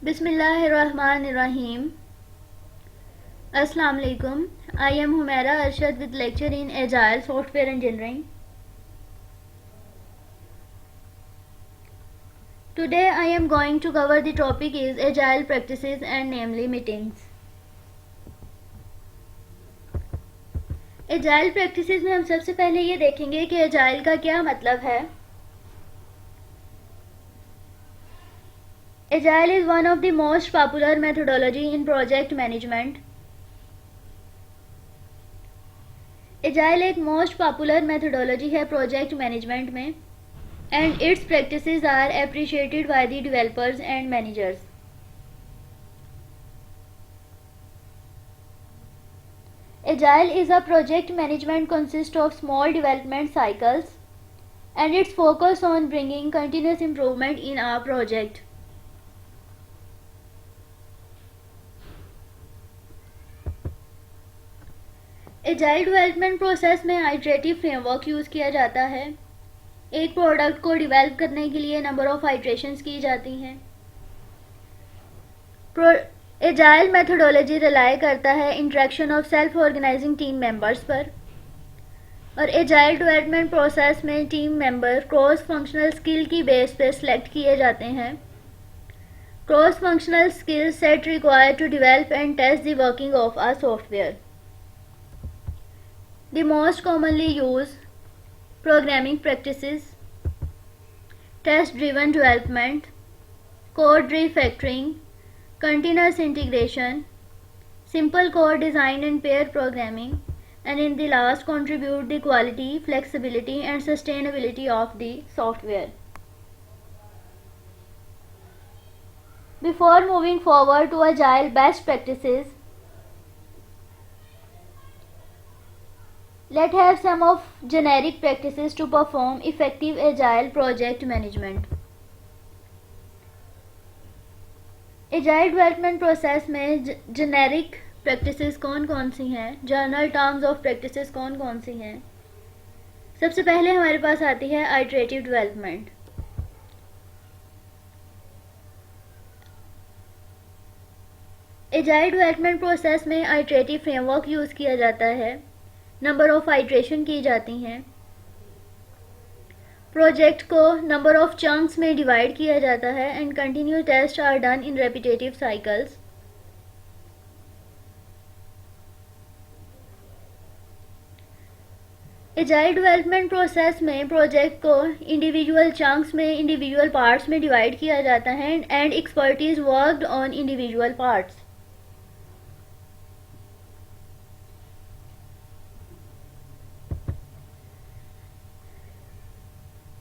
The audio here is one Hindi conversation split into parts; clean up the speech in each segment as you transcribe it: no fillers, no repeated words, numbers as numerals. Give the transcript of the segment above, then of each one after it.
बिस्मिल्लाहिर्रहमानिर्रहीम। अस्सलाम वालेकुम। I am Humaira Arshad with lecture in Agile Software Engineering. Today I am going to cover the topic is Agile practices and namely meetings. Agile practices में हम सबसे पहले ये देखेंगे कि Agile का क्या मतलब है। Agile is one of the most popular methodology in project management. Agile एक मोस्ट पॉपुलर मेथोडोलॉजी है प्रोजेक्ट मैनेजमेंट में and its practices are appreciated by the developers and managers. Agile is a project management consists of small development cycles and its focus on bringing continuous improvement in our project. Agile development process में आइटरेटिव फ्रेमवर्क यूज़ किया जाता है। एक प्रोडक्ट को डिवेल्प करने के लिए नंबर ऑफ आइट्रेशंस की जाती हैं। एजाइल मेथोडोलॉजी रिलाई करता है interaction of self organising team members पर और एजाइल डेवलपमेंट प्रोसेस में team member cross functional skill की बेस पर सिलेक्ट किए जाते हैं। Cross functional skill set required to develop and test the working of a software. The most commonly used programming practices: test-driven development, code refactoring, continuous integration, simple code design and pair programming, and in the last contribute the quality, flexibility and sustainability of the software. Before moving forward to Agile best practices, let's have some of generic practices to perform effective Agile project management. Agile development process में generic practices कौन कौन सी हैं, general terms of practices कौन कौन सी हैं। सबसे पहले हमारे पास आती है iterative development। Agile development process में iterative framework यूज़ किया जाता है। नंबर ऑफ आइट्रेशन की जाती हैं। प्रोजेक्ट को नंबर ऑफ चंक्स में डिवाइड किया जाता है and continue test are done in repetitive cycles. Agile development process में प्रोजेक्ट को इंडिविजुअल चंक्स में इंडिविजुअल पार्ट्स में डिवाइड किया जाता है and expertise worked on individual parts.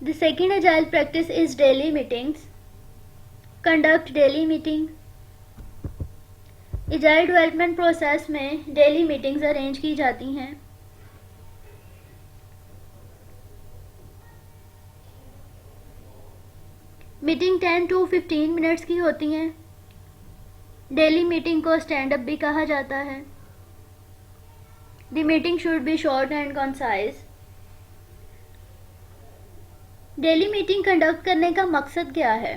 The second Agile practice is daily meetings. Conduct daily meeting. Agile development process में daily meetings arrange की जाती हैं। मीटिंग 10 to 15 मिनट्स की होती हैं। डेली मीटिंग को स्टैंड अप भी कहा जाता है। The meeting should be short and concise. Daily meeting conduct करने का मकसद क्या है?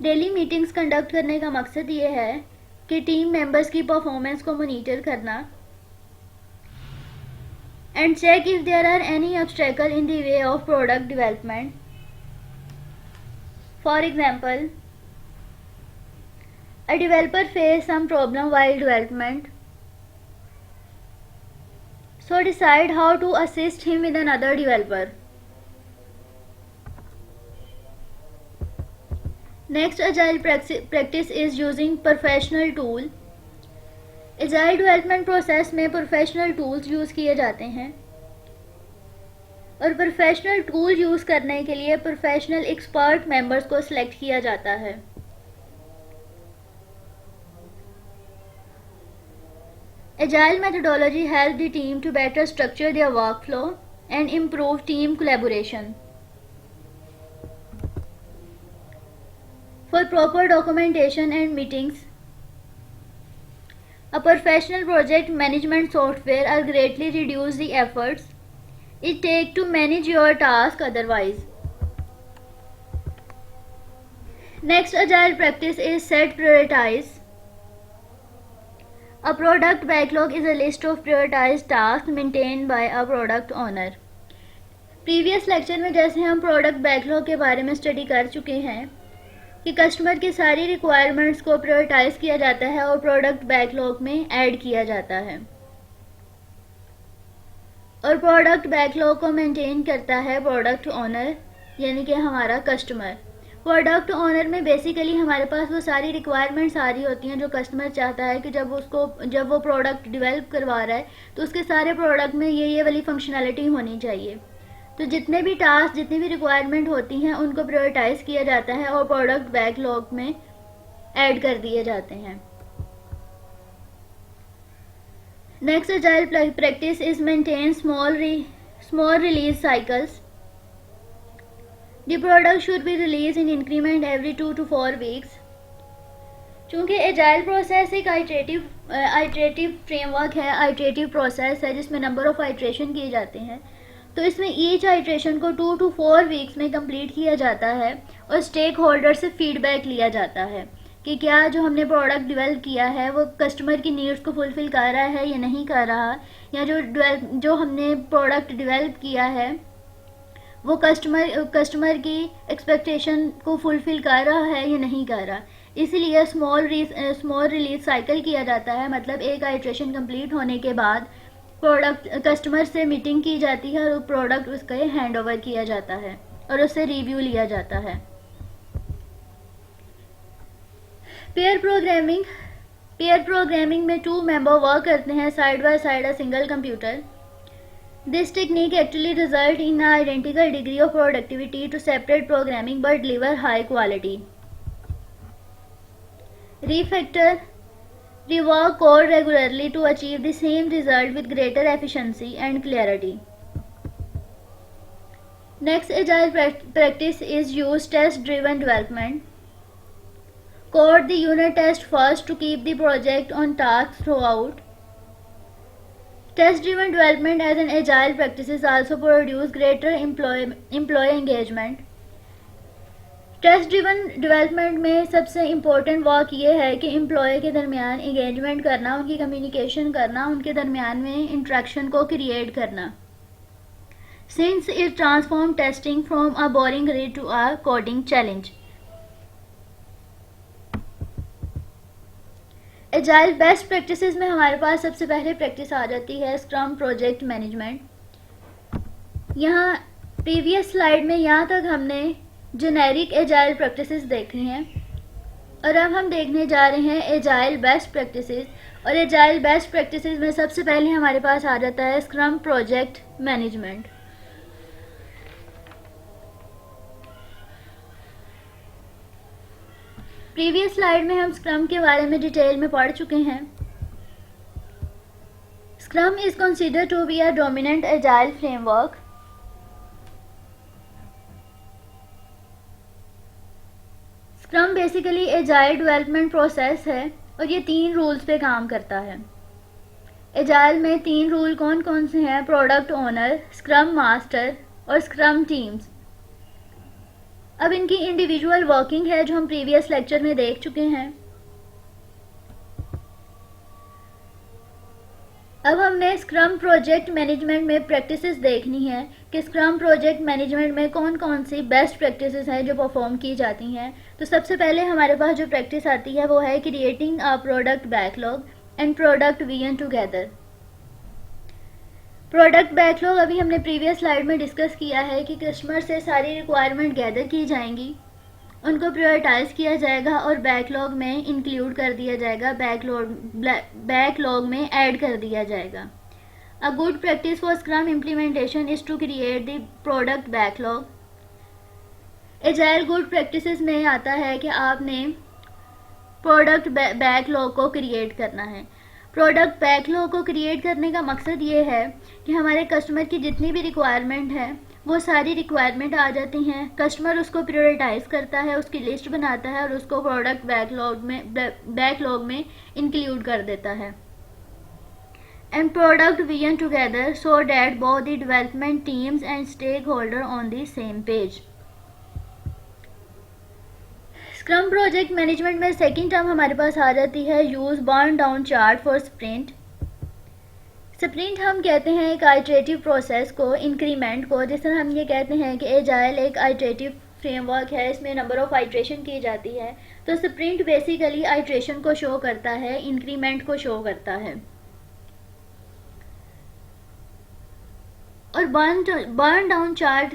डेली मीटिंग्स कंडक्ट करने का मकसद ये है कि टीम मेंबर्स की परफॉर्मेंस को मॉनिटर करना and check if there are any obstacle in the way of product development. For example, a developer face some problem while development, so decide how to assist him with another developer. Next Agile practice is using professional tool. Agile development process में professional tools यूज़ किए जाते हैं और professional tool यूज़ करने के लिए professional expert members को select किया जाता है। Agile methodology helps the team to better structure their workflow and improve team collaboration. For proper documentation and meetings, a professional project management software will greatly reduce the efforts it takes to manage your task otherwise. Next agile practice is set prioritize. A product backlog is a list of prioritized tasks maintained by a product owner. Previous lecture में जैसे हम प्रोडक्ट बैकलॉग के बारे में स्टडी कर चुके हैं कि कस्टमर की सारी रिक्वायरमेंट्स को प्रायोरिटाइज किया जाता है और प्रोडक्ट बैकलॉग में ऐड किया जाता है, और प्रोडक्ट बैकलॉग को मेंटेन करता है प्रोडक्ट ओनर यानी कि हमारा कस्टमर। प्रोडक्ट ओनर में बेसिकली हमारे पास वो सारी रिक्वायरमेंट्स आ रही होती हैं जो कस्टमर चाहता है कि जब वो प्रोडक्ट डेवलप करवा रहा है तो उसके सारे प्रोडक्ट में ये वाली फंक्शनैलिटी होनी चाहिए। तो जितने भी टास्क, जितनी भी रिक्वायरमेंट होती हैं उनको प्रायोरिटाइज किया जाता है और प्रोडक्ट बैकलॉग में ऐड कर दिए जाते हैं। Next agile practice is maintain small release cycles. The product should be release in increment every 2 to 4 weeks। चूँकि एजाइल प्रोसेस एक आइटरेटिव फ्रेमवर्क है, आइटरेटिव प्रोसेस है जिसमें नंबर ऑफ आइट्रेशन किए जाते हैं, तो इसमें ईच आइट्रेशन को 2 to 4 weeks में कंप्लीट किया जाता है और स्टेक होल्डर से फीडबैक लिया जाता है कि क्या जो हमने प्रोडक्ट डेवलप किया है वो कस्टमर की नीड्स को फुलफिल कर रहा है या नहीं कर रहा, या जो हमने प्रोडक्ट डेवलप किया है वो कस्टमर की एक्सपेक्टेशन को फुलफिल कर रहा है या नहीं कर रहा। इसीलिए स्मॉल रिलीज साइकिल किया जाता है, मतलब एक आइट्रेशन कंप्लीट होने के बाद प्रोडक्ट कस्टमर से मीटिंग की जाती है और प्रोडक्ट उसका हैंड ओवर किया जाता है और उससे रिव्यू लिया जाता है। पेयर प्रोग्रामिंग में 2 मेंबर वर्क करते हैं side by side a single computer. This technique actually result in identical degree of productivity to separate programming but deliver high quality. Refactor rework code regularly to achieve the same result with greater efficiency and clarity. Next agile practice is use test-driven development. Code the unit test first to keep the project on task throughout. Test-driven development as an agile practices also produce greater employee engagement. Test driven development में सबसे इम्पोर्टेंट वर्क ये है कि एम्प्लॉय के दरमियान इंगेजमेंट करना, उनकी कम्युनिकेशन करना, उनके दरमियान में इंट्रैक्शन को क्रिएट करना। Since it transform testing from a boring read to a coding challenge. Agile best practices में हमारे पास सबसे पहले प्रैक्टिस आ जाती है स्क्रम प्रोजेक्ट मैनेजमेंट। यहाँ प्रीवियस स्लाइड में यहाँ तक हमने जेनेरिक एजाइल प्रैक्टिसेस देखी हैं और अब हम देखने जा रहे हैं एजाइल बेस्ट प्रैक्टिसेस। और एजाइल बेस्ट प्रैक्टिसेस में सबसे पहले हमारे पास आ जाता है scrum project management. Previous slide में हम स्क्रम के बारे में डिटेल में पढ़ चुके हैं। Scrum is considered to be a dominant agile framework. Scrum basically agile development process है और ये 3 रूल्स पे काम करता है। एजाइल में 3 रूल कौन कौन से हैं? प्रोडक्ट ओनर, स्क्रम मास्टर और स्क्रम टीम्स। अब इनकी इंडिविजुअल वर्किंग है जो हम प्रीवियस लेक्चर में देख चुके हैं। अब हमने स्क्रम प्रोजेक्ट मैनेजमेंट में प्रैक्टिसेस देखनी है कि स्क्रम प्रोजेक्ट मैनेजमेंट में कौन कौन सी बेस्ट प्रैक्टिसेस हैं जो परफॉर्म की जाती हैं। तो सबसे पहले हमारे पास जो प्रैक्टिस आती है वो है creating a product backlog and product vision together. Product backlog अभी हमने प्रीवियस स्लाइड में डिस्कस किया है कि कस्टमर से सारी रिक्वायरमेंट गैदर की जाएंगी, उनको प्रायोरिटाइज किया जाएगा और बैकलॉग में इंक्लूड कर दिया जाएगा, बैकलॉग में ऐड कर दिया जाएगा। A good practice for scrum implementation is to create the product backlog. Agile good practices में आता है कि आपने प्रोडक्ट बैकलॉग को क्रिएट करना है। प्रोडक्ट बैकलॉग को क्रिएट करने का मकसद ये है कि हमारे कस्टमर की जितनी भी रिक्वायरमेंट है वो सारी रिक्वायरमेंट आ जाती हैं, कस्टमर उसको प्रायोरिटाइज करता है, उसकी लिस्ट बनाता है और उसको प्रोडक्ट बैकलॉग में इंक्लूड कर देता है। And product vision together so that both the development teams and stakeholder on the same page. Scrum project management में सेकंड टर्म हमारे पास आ जाती है use burn down chart for sprint. Sprint हम कहते हैं एक आइटरेटिव प्रोसेस को, इंक्रीमेंट को, जिस तरह हम ये कहते हैं कि एजाइल एक आइटरेटिव फ्रेमवर्क है, इसमें नंबर ऑफ आइट्रेशन की जाती है। तो स्प्रिंट बेसिकली आइट्रेशन को शो करता है, इंक्रीमेंट को शो करता है। और बर्न डाउन चार्ट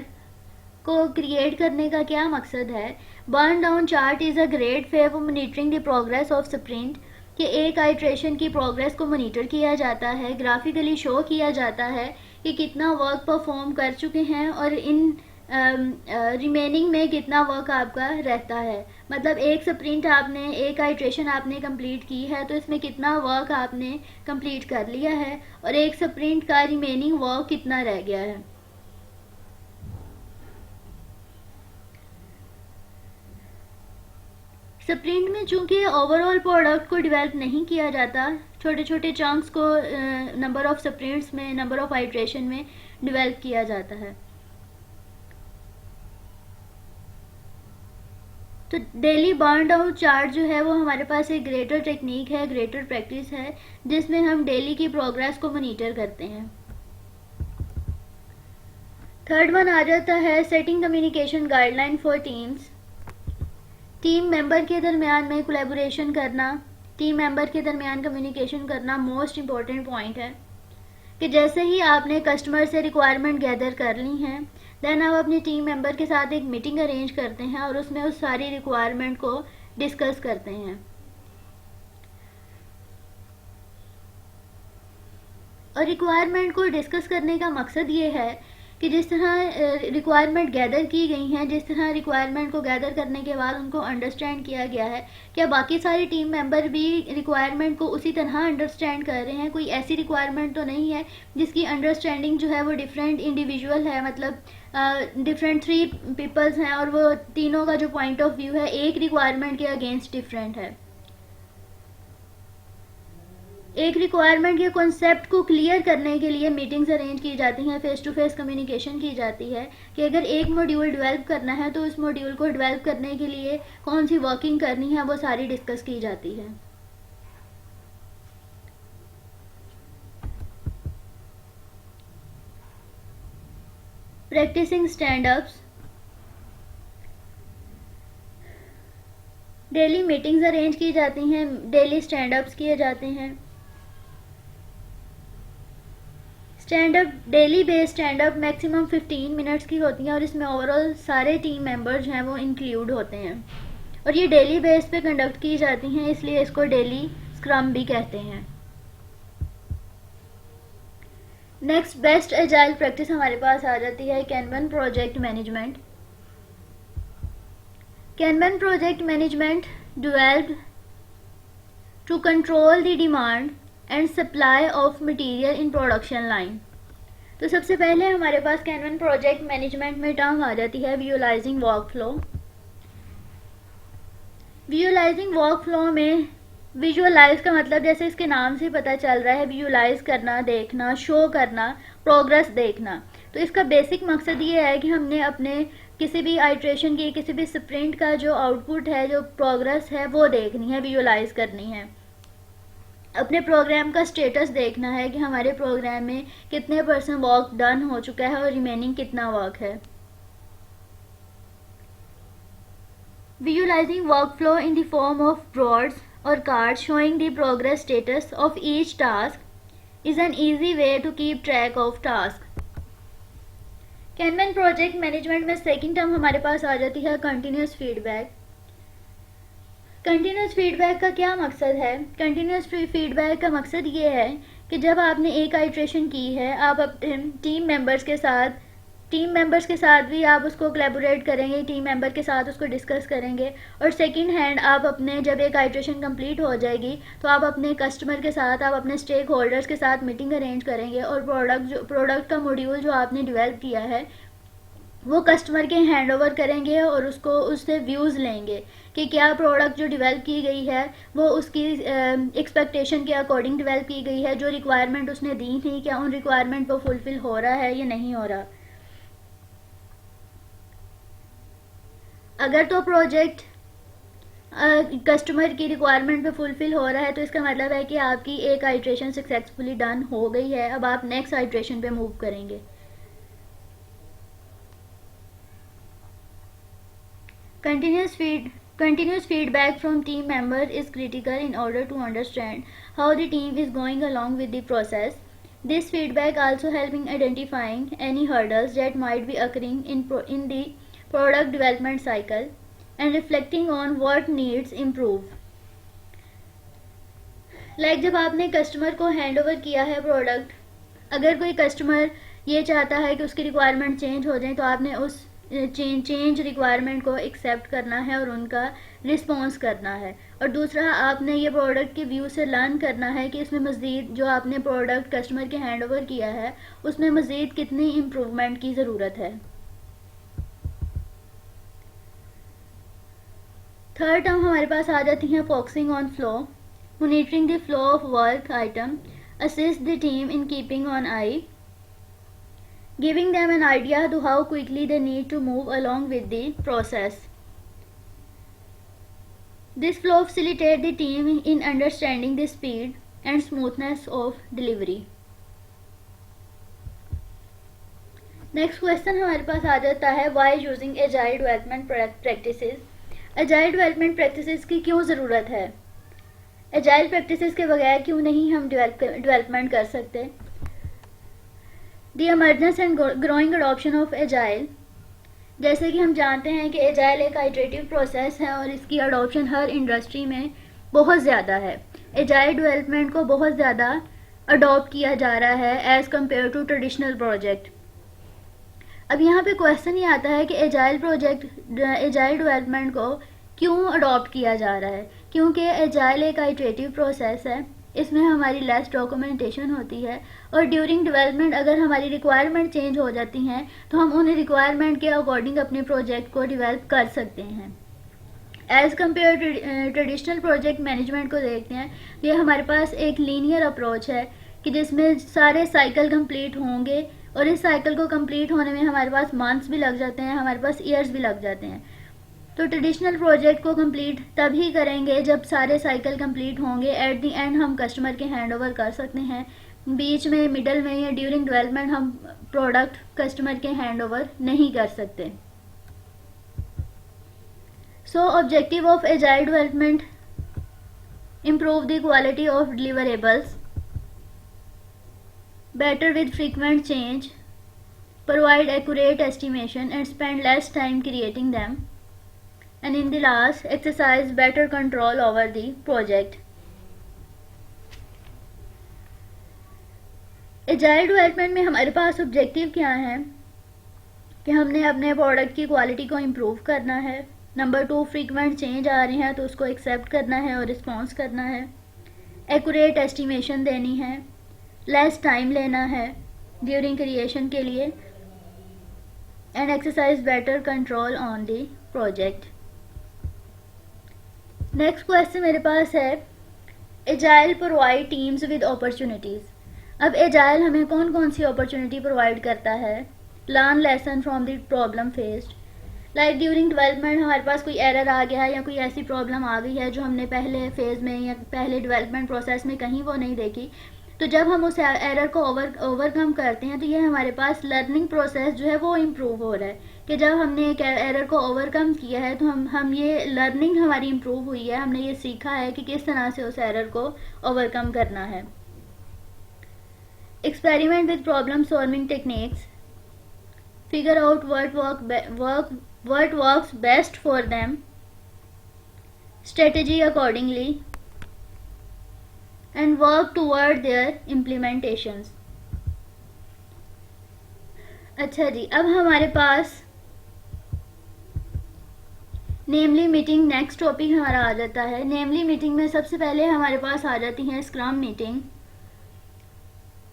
को क्रिएट करने का क्या मकसद है? Burn down chart is a great way for monitoring the progress of sprint, कि एक आइट्रेशन की प्रोग्रेस को मॉनिटर किया जाता है, ग्राफिकली शो किया जाता है कि कितना वर्क परफॉर्म कर चुके हैं और इन रिमेनिंग में कितना वर्क आपका रहता है। मतलब एक स्प्रिंट आपने, एक आइट्रेशन आपने कंप्लीट की है तो इसमें कितना वर्क आपने कंप्लीट कर लिया है और एक स्प्रिंट का रिमेनिंग वर्क कितना रह गया है। स्प्रिंट में चूंकि ओवरऑल प्रोडक्ट को डेवलप नहीं किया जाता, छोटे छोटे चंक्स को नंबर ऑफ स्प्रिंट्स में, नंबर ऑफ आइट्रेशन में डेवलप किया जाता है। तो डेली बर्न डाउन चार्ट जो है वो हमारे पास एक ग्रेटर टेक्निक है, ग्रेटर प्रैक्टिस है, जिसमें हम डेली की प्रोग्रेस को मॉनिटर करते हैं। थर्ड वन आ जाता है setting communication guideline for teams. Team member के दरमियान में कोलैबोरेशन करना, टीम मेंबर के दरमियान कम्युनिकेशन करना मोस्ट इम्पॉर्टेंट पॉइंट है। कि जैसे ही आपने कस्टमर से रिक्वायरमेंट गैदर कर ली हैं, देन आप अपनी टीम मेंबर के साथ एक मीटिंग अरेंज करते हैं और उसमें उस सारी रिक्वायरमेंट को डिस्कस करते हैं। और रिक्वायरमेंट को डिस्कस करने का मकसद ये है कि जिस तरह रिक्वायरमेंट गैदर की गई हैं, जिस तरह रिक्वायरमेंट को गैदर करने के बाद उनको अंडरस्टैंड किया गया है, क्या बाकी सारे टीम मेंबर भी रिक्वायरमेंट को उसी तरह अंडरस्टैंड कर रहे हैं? कोई ऐसी रिक्वायरमेंट तो नहीं है जिसकी अंडरस्टैंडिंग जो है वो डिफरेंट इंडिविजुअल है, मतलब डिफरेंट 3 पीपल्स हैं और वो तीनों का जो पॉइंट ऑफ व्यू है एक रिक्वायरमेंट के अगेंस्ट डिफरेंट है। एक रिक्वायरमेंट के कॉन्सेप्ट को क्लियर करने के लिए मीटिंग्स अरेंज की जाती हैं, फेस टू फेस कम्युनिकेशन की जाती है कि अगर एक मॉड्यूल डेवलप करना है तो उस मॉड्यूल को डेवलप करने के लिए कौन सी वर्किंग करनी है वो सारी डिस्कस की जाती है। Practising stand ups. Daily meetings arrange की जाती हैं, डेली स्टैंड अप्स किए जाते हैं। Stand up, daily based stand up maximum 15 minutes की होती हैं और इसमें ओवरऑल सारे टीम मेंबर्स हैं वो इंक्लूड होते हैं और ये डेली बेस पे कंडक्ट की जाती हैं, इसलिए इसको डेली स्क्रम भी कहते हैं। नेक्स्ट बेस्ट एजाइल प्रैक्टिस हमारे पास आ जाती है Kanban project management. Kanban project management developed to control the demand and supply of material in production line. तो सबसे पहले हमारे पास कैनवन प्रोजेक्ट मैनेजमेंट में टर्म आ जाती है visualising work flow. Visualising work flow में विजुअलाइज का मतलब जैसे इसके नाम से पता चल रहा है, विजुअलाइज करना, देखना, शो करना, प्रोग्रेस देखना। तो इसका बेसिक मकसद ये है कि हमने अपने किसी भी आइट्रेशन की, किसी भी स्प्रिंट का जो आउटपुट है, जो प्रोग्रेस है वो देखनी है, विजुअलाइज करनी है। अपने प्रोग्राम का स्टेटस देखना है कि हमारे प्रोग्राम में कितने % वर्क डन हो चुका है और रिमेनिंग कितना वर्क है। Visualising work flow in the form of boards और cards showing the progress status of each task is an easy way to keep track of task. Kanban project management में सेकंड टर्म हमारे पास आ जाती है कंटिन्यूस फीडबैक। कंटिन्यूस फीडबैक का क्या मकसद है? कंटिन्यूस फीडबैक का मकसद ये है कि जब आपने एक आइट्रेशन की है, आप अपने टीम मेंबर्स के साथ भी आप उसको कोलैबोरेट करेंगे, टीम मेंबर के साथ उसको डिस्कस करेंगे और सेकंड हैंड आप अपने, जब एक आइट्रेशन कंप्लीट हो जाएगी तो आप अपने कस्टमर के साथ, आप अपने स्टेक होल्डर्स के साथ मीटिंग अरेंज करेंगे और प्रोडक्ट का मॉड्यूल जो आपने डेवलप किया है वो कस्टमर के हैंड ओवर करेंगे और उससे व्यूज़ लेंगे कि क्या प्रोडक्ट जो डेवलप की गई है वो उसकी एक्सपेक्टेशन के अकॉर्डिंग डेवलप की गई है, जो रिक्वायरमेंट उसने दी थी क्या उन रिक्वायरमेंट को फुलफिल हो रहा है या नहीं हो रहा। अगर तो प्रोजेक्ट कस्टमर की रिक्वायरमेंट पे फुलफिल हो रहा है, तो इसका मतलब है कि आपकी एक आइट्रेशन सक्सेसफुली डन हो गई है। अब आप नेक्स्ट आइट्रेशन पे मूव करेंगे। Continuous feedback from team members is critical in order to understand how the team is going along with the process. This feedback also helps in identifying any hurdles that might be occurring in the product development cycle and reflecting on what needs improve. जब आपने कस्टमर को हैंड ओवर किया है प्रोडक्ट, अगर कोई कस्टमर ये चाहता है कि उसकी रिक्वायरमेंट चेंज हो जाए, तो आपने उस चेंज रिक्वायरमेंट को एक्सेप्ट करना है और उनका रिस्पॉन्स करना है। और दूसरा, आपने ये प्रोडक्ट के व्यू से लर्न करना है कि इसमें मज़ीद जो आपने प्रोडक्ट कस्टमर के हैंड ओवर किया है उसमें मज़ीद कितनी इम्प्रूवमेंट की ज़रूरत है। थर्ड टर्म हमारे पास आ जाती हैं focusing on flow, monitoring the flow of work item, assist the team in keeping on I, giving them an idea to how quickly they need to move along with the process. This flow facilitates the team in understanding the speed and smoothness of delivery. Next question हमारे पास आ जाता है why using agile development practices. Agile development practices की क्यों ज़रूरत है? Agile practices के बगैर क्यों नहीं हम development कर सकते? The emergence and growing adoption of agile. जैसे कि हम जानते हैं कि एजाइल एक आइटरेटिव प्रोसेस है और इसकी अडॉप्शन हर इंडस्ट्री में बहुत ज़्यादा है। एजाइल डेवलपमेंट को बहुत ज़्यादा अडॉप्ट किया जा रहा है as compare to traditional project. अब यहाँ पे क्वेश्चन ये आता है कि एजाइल डेवलपमेंट को क्यों अडॉप्ट किया जा रहा है? क्योंकि एजाइल एक आइटरेटिव प्रोसेस है, इसमें हमारी लेस डॉक्यूमेंटेशन होती है और ड्यूरिंग डेवलपमेंट अगर हमारी रिक्वायरमेंट चेंज हो जाती हैं तो हम उन रिक्वायरमेंट के अकॉर्डिंग अपने प्रोजेक्ट को डेवलप कर सकते हैं। As compare traditional project management को देखते हैं, ये हमारे पास एक लीनियर अप्रोच है कि जिसमें सारे साइकिल कंप्लीट होंगे और इस साइकिल को कंप्लीट होने में हमारे पास मंथ्स भी लग जाते हैं, हमारे पास ईयर्स भी लग जाते हैं। तो ट्रेडिशनल प्रोजेक्ट को कंप्लीट तभी करेंगे जब सारे साइकिल कंप्लीट होंगे। एट द एंड हम कस्टमर के हैंड ओवर कर सकते हैं, बीच में मिडल में या ड्यूरिंग डेवलपमेंट हम प्रोडक्ट कस्टमर के हैंड ओवर नहीं कर सकते। सो objective of agile development, improve the quality of deliverables, better with frequent change, provide accurate estimation and spend less time creating them, and in the last, exercise better control over the project. Agile development में हमारे पास ऑब्जेक्टिव क्या है कि हमने अपने प्रोडक्ट की क्वालिटी को इम्प्रूव करना है। नंबर 2, फ्रीक्वेंट चेंज आ रहे हैं तो उसको एक्सेप्ट करना है और रिस्पॉन्स करना है। एक्यूरेट एस्टिमेशन देनी है, लेस टाइम लेना है ड्यूरिंग क्रिएशन के लिए, and exercise better control on the project. Next question मेरे पास है, agile provide teams with opportunities. अब एजाइल हमें कौन कौन सी अपॉर्चुनिटी प्रोवाइड करता है? Learn lesson from the problem faced, like during development हमारे पास कोई एरर आ गया है या कोई ऐसी प्रॉब्लम आ गई है जो हमने पहले फेज़ में या पहले डेवलपमेंट प्रोसेस में कहीं वो नहीं देखी, तो जब हम उस एरर को ओवरकम करते हैं तो ये हमारे पास लर्निंग प्रोसेस जो है वो इम्प्रूव हो रहा है कि जब हमने एक एरर को ओवरकम किया है तो हम ये लर्निंग हमारी इम्प्रूव हुई है, हमने ये सीखा है कि किस तरह से उस एरर को ओवरकम करना है। Experiment with problem solving techniques, figure out what works best for them, strategy accordingly, and work toward their implementations. अच्छा जी, अब हमारे पास नेमली मीटिंग नेक्स्ट टॉपिक हमारा आ जाता है। नेमली मीटिंग में सबसे पहले हमारे पास आ जाती है स्क्रम मीटिंग।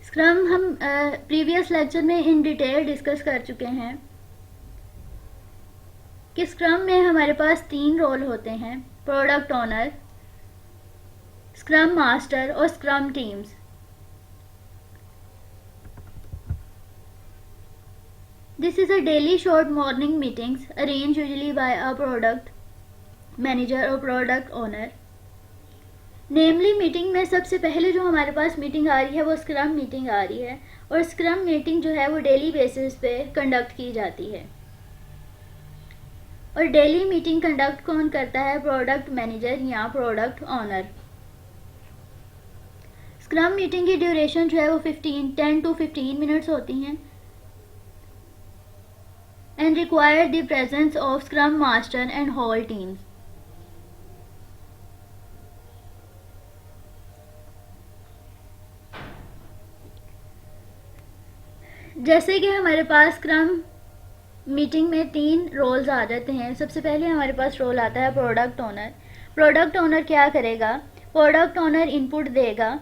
स्क्रम हम प्रीवियस लेक्चर में इन डिटेल डिस्कस कर चुके हैं कि स्क्रम में हमारे पास 3 रोल होते हैं, प्रोडक्ट ओनर, स्क्रम मास्टर और scrum teams. This is a daily short morning meetings arranged usually by a product manager और प्रोडक्ट ओनर। नेमली मीटिंग में सबसे पहले जो हमारे पास मीटिंग आ रही है वो स्क्रम मीटिंग आ रही है, और स्क्रम मीटिंग जो है वो डेली बेसिस पे कंडक्ट की जाती है। और डेली मीटिंग कंडक्ट कौन करता है? प्रोडक्ट मैनेजर या प्रोडक्ट ओनर। स्क्रम मीटिंग की ड्यूरेशन जो है वो 10 to 15 मिनट्स होती हैं and require the presence of scrum master and whole teams. जैसे कि हमारे पास स्क्रम मीटिंग में 3 रोल्स आ जाते हैं। सबसे पहले हमारे पास रोल आता है प्रोडक्ट ओनर। प्रोडक्ट ओनर क्या करेगा? प्रोडक्ट ओनर इनपुट देगा,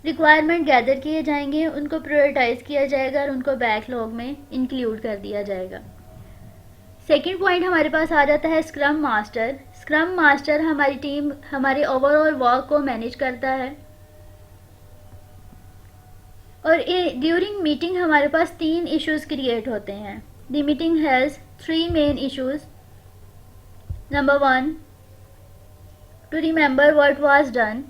रिक्वायरमेंट गैदर किए जाएंगे, उनको प्रायोरिटाइज किया जाएगा और उनको बैकलॉग में इंक्लूड कर दिया जाएगा। सेकेंड पॉइंट हमारे पास आ जाता है स्क्रम मास्टर। स्क्रम मास्टर हमारी टीम, हमारे ओवरऑल वर्क को मैनेज करता है, और ड्यूरिंग मीटिंग हमारे पास 3 इश्यूज क्रिएट होते हैं। The meeting has 3 main issues. Number 1, to remember what was done.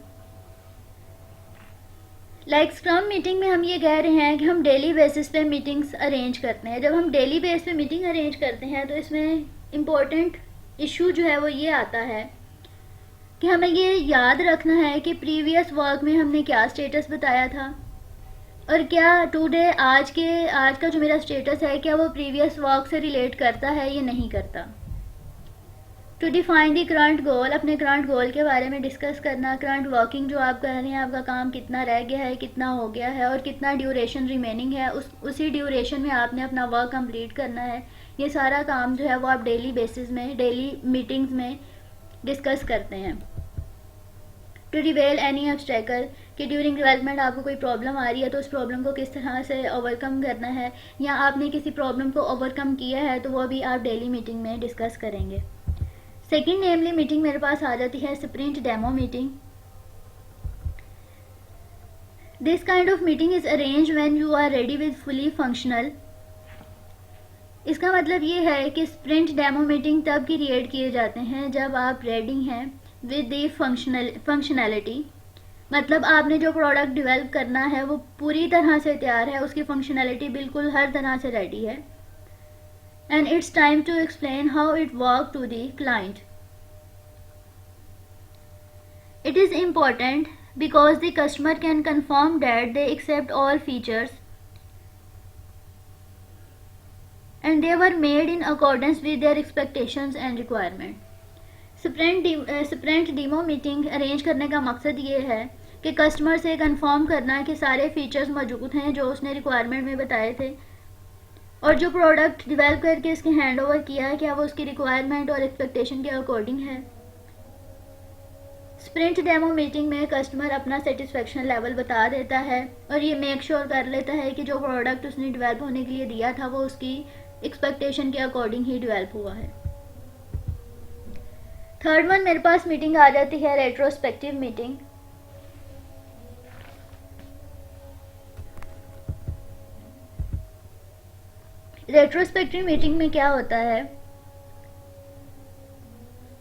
Like scrum meeting में हम ये कह रहे हैं कि हम डेली बेसिस पे मीटिंग्स अरेंज करते हैं। जब हम डेली बेस पे मीटिंग अरेंज करते हैं तो इसमें इम्पोर्टेंट इशू जो है वो ये आता है कि हमें ये याद रखना है कि प्रीवियस वर्क में हमने क्या स्टेटस बताया था, और क्या टुडे आज का जो मेरा स्टेटस है क्या वो प्रीवियस वर्क से रिलेट करता है या नहीं करता। टू डिफाइन द करंट गोल, अपने करंट गोल के बारे में डिस्कस करना। करंट वर्किंग जो आप कर रहे हैं, आपका काम कितना रह गया है, कितना हो गया है और कितना ड्यूरेशन रिमेनिंग है, उसी ड्यूरेशन में आपने अपना वर्क कंप्लीट करना है। ये सारा काम जो है वो आप डेली बेसिस में, डेली मीटिंग्स में डिस्कस करते हैं। टू रिवेल एनी ऑब्स्टेकल, कि ड्यूरिंग डेवलपमेंट आपको कोई प्रॉब्लम आ रही है तो उस प्रॉब्लम को किस तरह से ओवरकम करना है, या आपने किसी प्रॉब्लम को ओवरकम किया है तो वो भी आप डेली मीटिंग में डिस्कस करेंगे। सेकेंड नेमली मीटिंग मेरे पास आ जाती है sprint demo meeting. This kind of meeting is arrange when you are ready with fully functional. इसका मतलब ये है कि स्प्रिंट डेमो मीटिंग तब क्रिएट किए जाते हैं जब आप रेडी हैं विद द फंक्शनैलिटी। मतलब आपने जो प्रोडक्ट डेवलप करना है वो पूरी तरह से तैयार है, उसकी फंक्शनैलिटी बिल्कुल हर तरह से रेडी है, and it's time to explain how it works to the client. It is important because the customer can confirm that they accept all features and they were made in accordance with their expectations and requirement. Sprint demo meeting arrange करने का मकसद ये है कि कस्टमर से कंफर्म करना कि सारे फीचर्स मौजूद हैं जो उसने रिक्वायरमेंट में बताए थे, और जो प्रोडक्ट डेवलप करके इसके हैंड ओवर किया है क्या वो उसकी रिक्वायरमेंट और एक्सपेक्टेशन के अकॉर्डिंग है। स्प्रिंट डेमो मीटिंग में कस्टमर अपना सेटिस्फेक्शन लेवल बता देता है और ये मेक श्योर कर लेता है कि जो प्रोडक्ट उसने डेवलप होने के लिए दिया था वो उसकी एक्सपेक्टेशन के अकॉर्डिंग ही डेवलप हुआ है। थर्ड वन मेरे पास मीटिंग आ जाती है रेट्रोस्पेक्टिव मीटिंग। रेट्रोस्पेक्टिव मीटिंग में क्या होता है,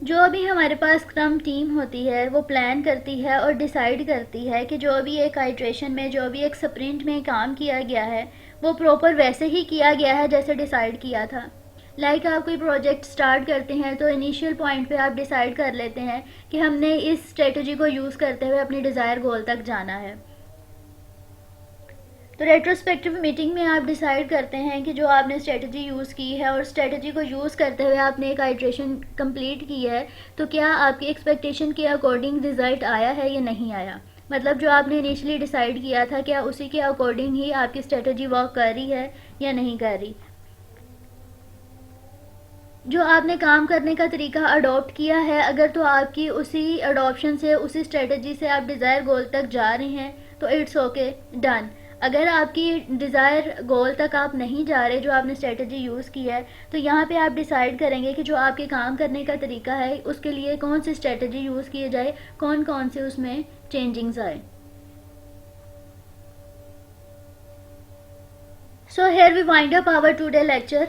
जो अभी हमारे पास स्क्रम टीम होती है वो प्लान करती है और डिसाइड करती है कि जो अभी एक आइट्रेशन में, जो अभी एक स्प्रिंट में काम किया गया है वो प्रॉपर वैसे ही किया गया है जैसे डिसाइड किया था। लाइक आप कोई प्रोजेक्ट स्टार्ट करते हैं तो इनिशियल पॉइंट पे आप डिसाइड कर लेते हैं कि हमने इस स्ट्रेटजी को यूज़ करते हुए अपनी डिज़ायर गोल तक जाना है। तो रेट्रोस्पेक्टिव मीटिंग में आप डिसाइड करते हैं कि जो आपने स्ट्रेटजी यूज़ की है और स्ट्रेटजी को यूज़ करते हुए आपने एक आइट्रेशन कंप्लीट की है तो क्या आपकी एक्सपेक्टेशन के अकॉर्डिंग रिजल्ट आया है या नहीं आया। मतलब जो आपने इनिशियली डिसाइड किया था क्या उसी के अकॉर्डिंग ही आपकी स्ट्रेटजी वर्क कर रही है या नहीं कर रही। जो आपने काम करने का तरीका अडॉप्ट किया है, अगर तो आपकी उसी अडॉप्शन से, उसी स्ट्रेटजी से आप डिज़ायर गोल तक जा रहे हैं तो इट्स ओके, डन। अगर आपकी डिज़ायर गोल तक आप नहीं जा रहे, जो आपने स्ट्रेटजी यूज़ की है, तो यहाँ पे आप डिसाइड करेंगे कि जो आपके काम करने का तरीका है उसके लिए कौन सी स्ट्रेटजी यूज़ की जाए, कौन कौन से उसमें चेंजिंग्स आए। So here we wind up our today lecture.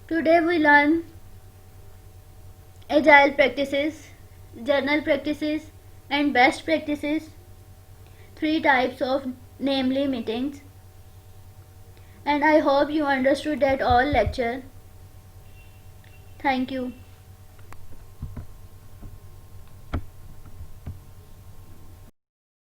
Today we learn agile practices, journal practices, and best practices, 3 types of namely meetings. And I hope you understood that all lecture. Thank you.